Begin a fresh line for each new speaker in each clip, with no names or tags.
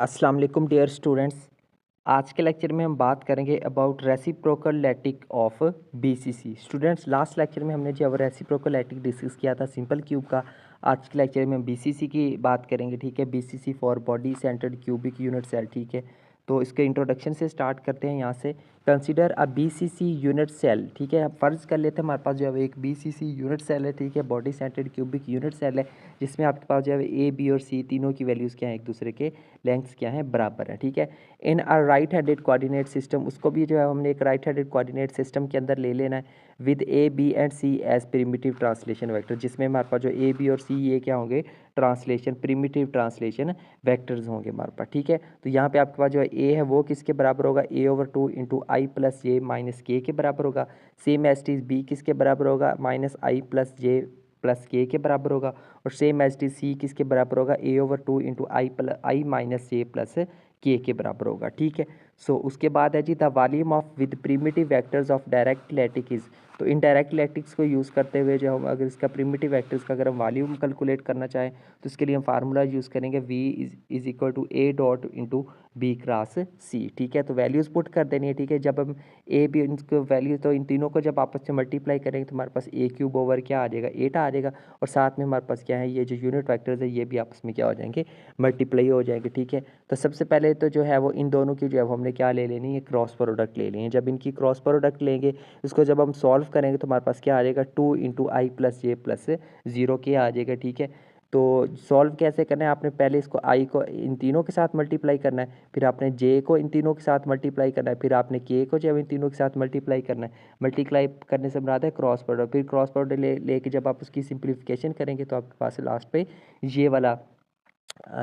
अस्सलाम वालेकुम dear students. आज के लेक्चर में हम बात करेंगे about reciprocal lattice of BCC. Students, last lecture में हमने जो है रेसिप्रोकल लैटिक डिस्कस किया था सिंपल क्यूब का। आज के लेक्चर में हम बीसीसी की बात करेंगे, ठीक है। BCC for body centred cubic unit cell, ठीक है। तो इसके इंट्रोडक्शन से स्टार्ट करते हैं यहाँ से। Consider a BCC unit cell, ठीक है। फ़र्ज़ कर लेते हैं हमारे पास जो है एक बीसीसी यूनिट सेल है, ठीक है। Body centred cubic unit cell है, जिसमें आपके पास जो है ए, बी और सी तीनों की वैल्यूज़ क्या हैं, एक दूसरे के लेंथ्स क्या हैं, बराबर है, ठीक है। In a right handed coordinate system, उसको भी जो है हमने एक राइट हैंडेड कोऑर्डिनेट सिस्टम के अंदर ले लेना है with a, b and c as primitive translation vector, जिसमें हमारे पास जो ए, बी और सी ये क्या होंगे, ट्रांसलेशन प्रिमिटिव ट्रांसलेशन वेक्टर्स होंगे हमारे पास, ठीक है। तो यहाँ पे आपके पास जो है ए है वो किसके बराबर होगा, A over 2 into I plus J minus के बराबर होगा। सेम एज टीज बी किसके बराबर होगा, माइनस आई प्लस जे प्लस के बराबर होगा। और सेम एज टी सी किसके बराबर होगा, A over 2 into I minus J plus K बराबर होगा, ठीक है। सो उसके बाद है जी the volume of with primitive vectors of direct lattice is. तो इन डायरेक्ट लैटिक्स को यूज़ करते हुए जो हम अगर इसका प्रिमिटिव वेक्टर्स का अगर हम वॉल्यूम कैलकुलेट करना चाहें तो इसके लिए हम फार्मूला यूज़ करेंगे V is equal to A dot into B cross C, ठीक है। तो वैल्यूज़ पुट कर देनी है, ठीक है। जब हम ए बी इनको वैल्यू, तो इन तीनों को जब आपस में मल्टीप्लाई करेंगे तो हमारे पास ए क्यूब ओवर क्या आ जाएगा, 8 आ जाएगा। और साथ में हमारे पास क्या है, ये जो यूनिट वेक्टर्स है ये भी आपस में क्या हो जाएंगे, मल्टीप्लाई हो जाएंगे, ठीक है। तो सबसे पहले तो जो है वो इन दोनों की जो है वो हमने क्या ले लेनी है, क्रॉस प्रोडक्ट ले लेनी है। जब इनकी क्रॉस प्रोडक्ट लेंगे, इसको जब हम सॉल्व करेंगे तो हमारे पास क्या आ जाएगा, 2 इंटू आई प्लस जे प्लस 0 के आ जाएगा, ठीक है। तो सॉल्व कैसे करना है, आपने पहले इसको आई को इन तीनों के साथ मल्टीप्लाई करना है, फिर आपने जे को इन तीनों के साथ मल्टीप्लाई करना है, फिर आपने के को जो है इन तीनों के साथ मल्टीप्लाई करना है। मल्टीप्लाई करने से मुराद है क्रॉस प्रोडक्ट। फिर क्रॉस प्रोडक्ट लेके जब आप उसकी सिंप्लीफिकेशन करेंगे तो आपके पास लास्ट पे ये वाला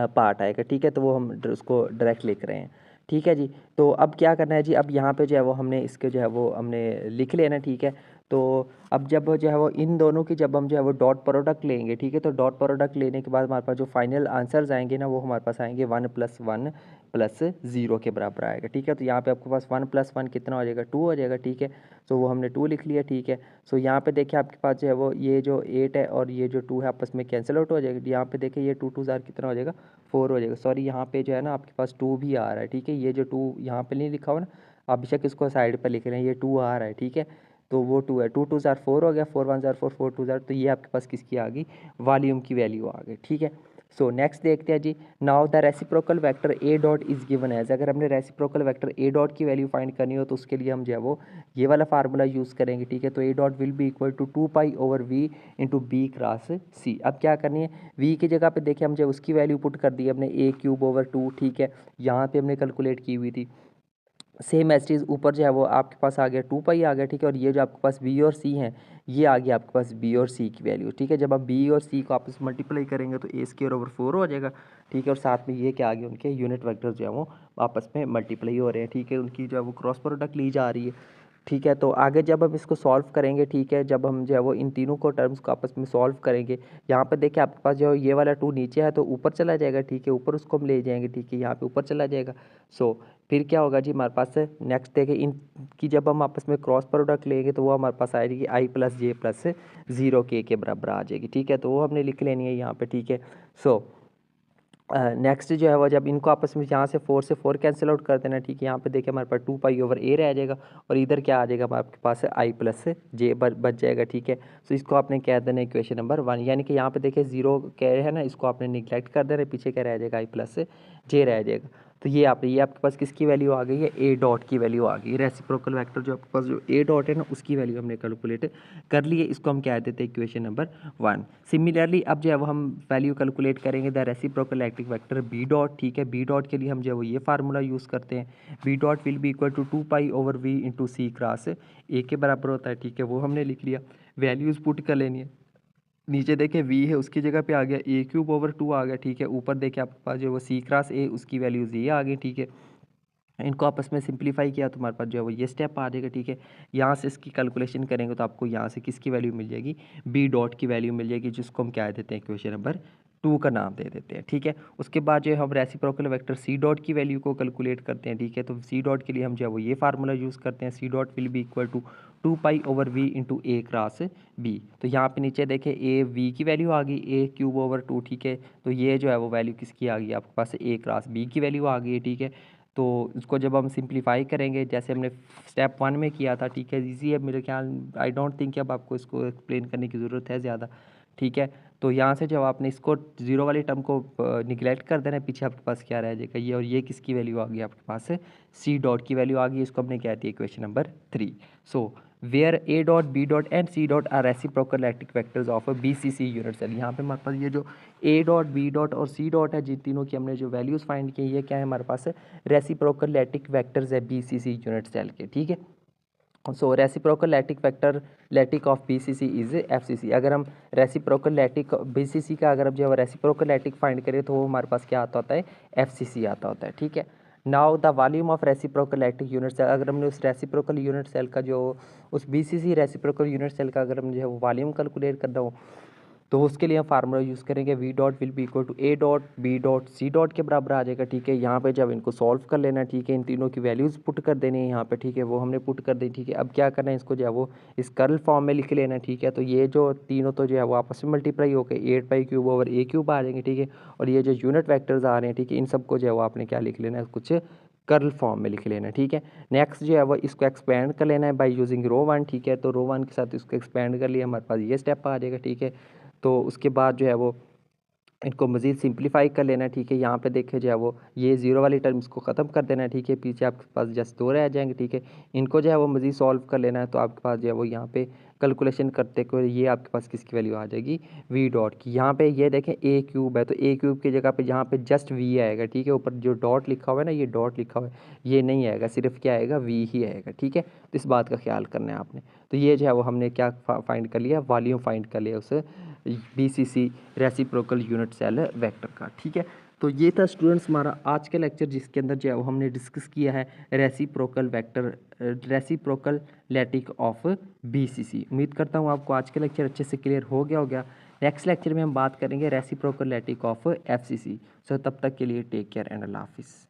पार्ट आएगा, ठीक है। तो वो हम उसको डायरेक्ट लिख रहे हैं, ठीक है जी। तो अब क्या करना है जी, अब यहाँ पे जो है वो हमने इसके जो है वो हमने लिख लेना, ठीक है। तो अब जब जो है वो इन दोनों की जब हम जो है वो डॉट प्रोडक्ट लेंगे, ठीक है। तो डॉट प्रोडक्ट लेने के बाद हमारे पास जो फाइनल आंसर्स आएंगे ना, वो हमारे पास आएंगे 1+1+0 के बराबर आएगा, ठीक है। तो यहाँ पे आपके पास 1+1 कितना हो जाएगा, 2 हो जाएगा, ठीक है। तो वो हमने 2 लिख लिया, ठीक है। सो यहाँ पे देखिए आपके पास जो है वो ये जो 8 है और ये जो 2 है आपस में कैंसिल आउट हो जाएगा। यहाँ पे देखिए ये 2 2 कितना हो जाएगा, 4 हो जाएगा। सॉरी, यहाँ पे जो है ना आपके पास 2 भी आ रहा है, ठीक है। ये जो 2 यहाँ पे नहीं लिखा हुआ ना, आप बेशक इसको साइड पर लिख रहे हैं, ये 2 आ रहा है, ठीक है। तो वो 2 है, 2 2 4 हो गया, 4 1 4 4 2 तो ये आपके पास किसकी आ गई, वॉल्यूम की वैल्यू आ गई, ठीक है। सो नेक्स्ट देखते हैं जी, now the reciprocal vector A dot is given as. अगर हमने रेसिप्रोकल वेक्टर ए डॉट की वैल्यू फाइंड करनी हो तो उसके लिए हम जो है वो ये वाला फार्मूला यूज़ करेंगे, ठीक है। तो A dot will be equal to 2 pi over V into B cross C. अब क्या करनी है, वी की जगह पे देखिए हम जो उसकी वैल्यू पुट कर दी हमने ए क्यूब ओवर 2, ठीक है। यहाँ पे हमने कैलकुलेट की हुई थी। सेम एज चीज़ ऊपर जो है वो आपके पास आ गया 2 पाई आ गया, ठीक है। और ये जो आपके पास बी और सी हैं, ये आ गया आपके पास बी और सी की वैल्यू, ठीक है। जब आप बी और सी को आपस में मल्टीप्लाई करेंगे तो ए स्क्वायर ओवर 4 हो जाएगा, ठीक है। और साथ में ये क्या आ गया, उनके यूनिट वेक्टर जो है वो आपस में मल्टीप्लाई हो रहे हैं, ठीक है। उनकी जो है वो क्रॉस प्रोडक्ट ली जा रही है, ठीक है। तो आगे जब हम इसको सॉल्व करेंगे, ठीक है, जब हम जो है वो इन तीनों को टर्म्स को आपस में सॉल्व करेंगे, यहाँ पर देखिए आपके पास जो ये वाला 2 नीचे है तो ऊपर चला जाएगा, ठीक है। ऊपर उसको हम ले जाएंगे, ठीक है, यहाँ पे ऊपर चला जाएगा। सो फिर क्या होगा जी, हमारे पास नेक्स्ट देखें इनकी जब हम आपस में क्रॉस प्रोडक्ट लेंगे तो वो हमारे पास आएगी आई प्लस जे प्लस 0 के बराबर आ जाएगी, ठीक है। तो वो हमने लिख लेनी है यहाँ पे, ठीक है। सो नेक्स्ट जो है वो जब इनको आपस में यहाँ से 4 कैंसिल आउट कर देना, ठीक है। यहाँ पे देखिए हमारे पास 2 पाई ओवर ए रह जाएगा और इधर क्या आ जाएगा हमारे पास आई प्लस जे बच जाएगा, ठीक है। तो इसको आपने कह देना इक्वेशन नंबर 1, यानी कि यहाँ पे देखिए 0 कह है ना, इसको आपने निगलेक्ट कर देना, पीछे क्या रह जाएगा, आई प्लस जे रह जाएगा। तो ये आपके पास किसकी वैल्यू आ गई है, ए डॉट की वैल्यू आ गई। रेसिप्रोकल वेक्टर जो आपके पास जो ए डॉट है ना, उसकी वैल्यू हमने कैलकुलेट कर ली है। इसको हम कह देते हैं इक्वेशन नंबर 1। सिमिलरली अब जो है वो हम वैल्यू कैलकुलेट करेंगे the reciprocal electric vector B dot, ठीक है। बी डॉट के लिए हम जो है वो ये फार्मूला यूज़ करते हैं, B dot will be equal to 2 pi over V into C cross A के बराबर होता है, ठीक है। वो हमने लिख लिया, वैल्यूज़ पुट कर लेनी है। नीचे देखें वी है उसकी जगह पे आ गया ए क्यूब ओवर 2 आ गया, ठीक है। ऊपर देखें आपके पास जो वो सी क्रॉस ए, उसकी वैल्यूज़ ये आ गई, ठीक है। इनको आपस में सिंप्लीफाई किया तो हमारे पास जो है वो ये स्टेप आ जाएगा, ठीक है। यहाँ से इसकी कैलकुलेशन करेंगे तो आपको यहाँ से किसकी वैल्यू मिल जाएगी, बी डॉट की वैल्यू मिल जाएगी, जिसको हम क्या देते हैं इक्वेशन नंबर टू का नाम दे देते हैं, ठीक है। उसके बाद जो है हम रेसिप्रोकल वेक्टर सी डॉट की वैल्यू को कैलकुलेट करते हैं, ठीक है। तो सी डॉट के लिए हम जो है वो ये फार्मूला यूज़ करते हैं, C dot will be equal to 2 पाई/v इंटू ए क्रॉस बी। तो यहाँ पे नीचे देखें ए वी की वैल्यू आ गई a³/2, ठीक है। तो ये जो है वो वैल्यू किसकी आ गई आपके पास, ए क्रॉस बी की वैल्यू आ गई है, ठीक है। तो इसको जब हम सिंप्लीफाई करेंगे जैसे हमने स्टेप 1 में किया था, ठीक है, इजी है मेरे ख्याल, आई डोंट थिंक कि अब आपको इसको एक्सप्लेन करने की ज़रूरत है ज़्यादा, ठीक है। तो यहाँ से जब आपने इसको जीरो वाली टर्म को निगलेक्ट कर देना है, पीछे आपके पास क्या रह जाएगा, ये, और ये किसकी वैल्यू आ गई आपके पास, सी डॉट की वैल्यू आ गई। इसको हमने क्या दिया, equation number 3। So where A dot B dot and C dot are reciprocal electric vectors of B C C unit cell. यहाँ पे हमारे पास ये जो ए डॉट बी डॉट और सी डॉट है, जिन तीनों की हमने जो वैल्यूज़ फाइंड की, ये क्या है हमारे पास, रेसिप्रोकल इलेक्ट्रिक वेक्टर्स है B C C unit cell के, ठीक है। So reciprocal lattice vector lattice of BCC is FCC. अगर हम रेसिप्रोकल लैटिक बीसीसी का अगर हम जो है रेसिप्रोकल लैटिक फाइंड करें तो वो हमारे पास क्या आता होता है, एफसीसी आता होता है, ठीक है। Now the volume of reciprocal lattice unit cell, अगर हमने उस रेसिप्रोकल यूनिट सेल का जो उस बीसीसी रेसिप्रोकल यूनिट सेल का अगर हम जो है वो वॉल्यूम कैलकुलेट करना हो तो उसके लिए हम फार्मूला यूज़ करेंगे, V dot will be equal to A dot B dot C dot के बराबर आ जाएगा, ठीक है। यहाँ पे जब इनको सॉल्व कर लेना, ठीक है, इन तीनों की वैल्यूज़ पुट कर देनी है यहाँ पे, ठीक है, वो हमने पुट कर दी, ठीक है। अब क्या करना है, इसको जो है वो इस कर्ल फॉर्म में लिख लेना, ठीक है। तो ये जो तीनों तो जो है वो आपस में मल्टीप्लाई होकर 8 पाई³ आ जाएंगे, ठीक है। और ये जो यूनिट वैक्टर्स आ रहे हैं, ठीक है, इन सबको जो है वो आपने क्या लिख लेना है, कुछ कर्ल फॉर्म में लिख लेना, ठीक है। नेक्स्ट जो है वो इसको एक्सपेंड कर लेना है बाय यूजिंग रो 1, ठीक है। तो रो 1 के साथ इसको एक्सपेंड कर लिया, हमारे पास ये स्टेप आ जाएगा, ठीक है। तो उसके बाद जो है वो इनको मज़ीद सिंप्लीफाई कर लेना है, ठीक है। यहाँ पे देखे जो है वो ये जीरो वाली टर्म्स को ख़त्म कर देना है, ठीक है। पीछे आपके पास जस्ट 2 रह जाएंगे, ठीक है। इनको जो है वो मज़ीद सॉल्व कर लेना है, तो आपके पास जो है वो यहाँ पे कैलकुलेशन करते हुए ये आपके पास किसकी वैल्यू आ जाएगी, वी डॉट की। यहाँ पे ये देखें a³ है, तो a³ की जगह पे यहाँ पे जस्ट v आएगा, ठीक है। ऊपर जो डॉट लिखा हुआ है ना, ये डॉट लिखा हुआ है, ये नहीं आएगा, सिर्फ क्या आएगा, v ही आएगा, ठीक है। तो इस बात का ख्याल करना है आपने। तो ये जो है वो हमने क्या फाइंड कर लिया, वॉल्यूम फाइंड कर लिया उस BCC reciprocal unit cell vector का, ठीक है। तो ये था स्टूडेंट्स हमारा आज का लेक्चर, जिसके अंदर जो है वो हमने डिस्कस किया है reciprocal vector reciprocal lattice of BCC. उम्मीद करता हूँ आपको आज का लेक्चर अच्छे से क्लियर हो गया होगा। नेक्स्ट लेक्चर में हम बात करेंगे रेसिप्रोकल लैटिक ऑफ एफसीसी। सो तब तक के लिए टेक केयर एंड अल्लाह हाफिज़।